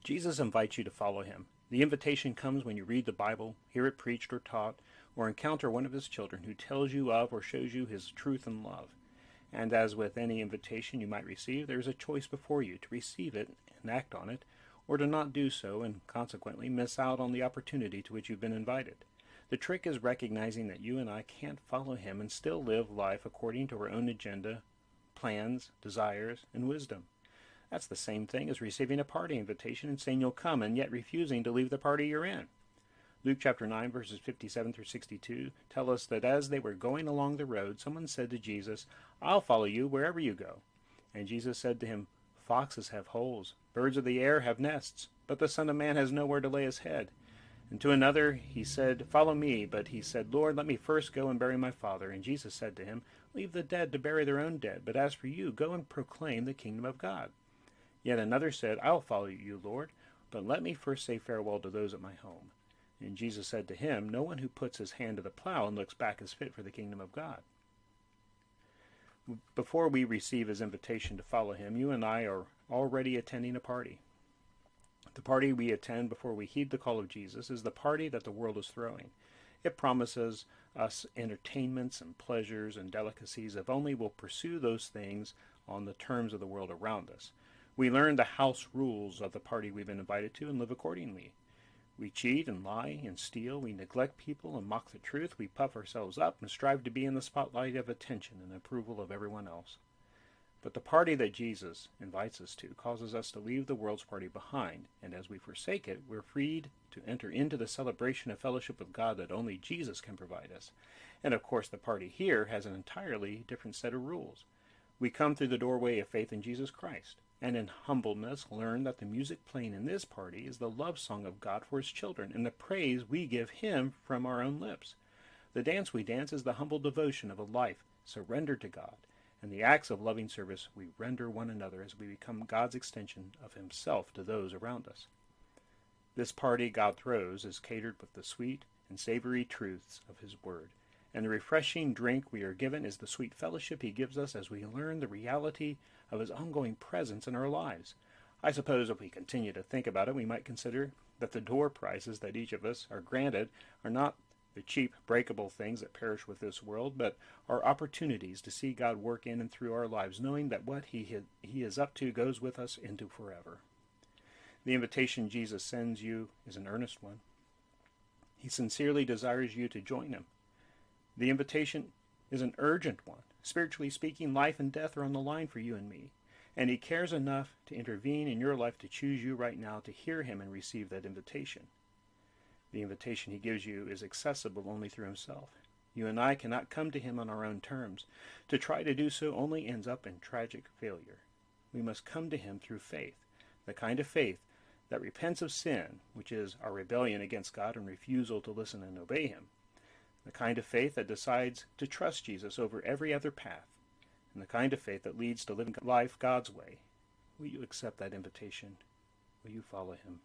Jesus invites you to follow him. The invitation comes when you read the Bible, hear it preached or taught, or encounter one of his children who tells you of or shows you his truth and love. And as with any invitation you might receive, there is a choice before you to receive it and act on it, or to not do so and consequently miss out on the opportunity to which you've been invited. The trick is recognizing that you and I can't follow him and still live life according to our own agenda, plans, desires, and wisdom. That's the same thing as receiving a party invitation and saying you'll come and yet refusing to leave the party you're in. Luke chapter 9 verses 57 through 62 tell us that as they were going along the road, someone said to Jesus, "I'll follow you wherever you go." And Jesus said to him, "Foxes have holes, birds of the air have nests, but the Son of Man has nowhere to lay his head." And to another he said, "Follow me." But he said, "Lord, let me first go and bury my father." And Jesus said to him, "Leave the dead to bury their own dead, but as for you, go and proclaim the kingdom of God." Yet another said, "I'll follow you, Lord, but let me first say farewell to those at my home." And Jesus said to him, "No one who puts his hand to the plow and looks back is fit for the kingdom of God." Before we receive his invitation to follow him, you and I are already attending a party. The party we attend before we heed the call of Jesus is the party that the world is throwing. It promises us entertainments and pleasures and delicacies if only we'll pursue those things on the terms of the world around us. We learn the house rules of the party we've been invited to and live accordingly. We cheat and lie and steal. We neglect people and mock the truth. We puff ourselves up and strive to be in the spotlight of attention and approval of everyone else. But the party that Jesus invites us to causes us to leave the world's party behind, and as we forsake it, we're freed to enter into the celebration of fellowship with God that only Jesus can provide us. And of course, the party here has an entirely different set of rules. We come through the doorway of faith in Jesus Christ, and in humbleness learn that the music playing in this party is the love song of God for his children, and the praise we give him from our own lips. The dance we dance is the humble devotion of a life surrendered to God, and the acts of loving service we render one another as we become God's extension of himself to those around us. This party God throws is catered with the sweet and savory truths of his word, and the refreshing drink we are given is the sweet fellowship he gives us as we learn the reality of his ongoing presence in our lives. I suppose if we continue to think about it, we might consider that the door prizes that each of us are granted are not the cheap, breakable things that perish with this world, but are opportunities to see God work in and through our lives, knowing that what he is up to goes with us into forever. The invitation Jesus sends you is an earnest one. He sincerely desires you to join him. The invitation is an urgent one. Spiritually speaking, life and death are on the line for you and me, and he cares enough to intervene in your life to choose you right now to hear him and receive that invitation. The invitation he gives you is accessible only through himself. You and I cannot come to him on our own terms. To try to do so only ends up in tragic failure. We must come to him through faith, the kind of faith that repents of sin, which is our rebellion against God and refusal to listen and obey him, the kind of faith that decides to trust Jesus over every other path, and the kind of faith that leads to living life God's way. Will you accept that invitation? Will you follow him?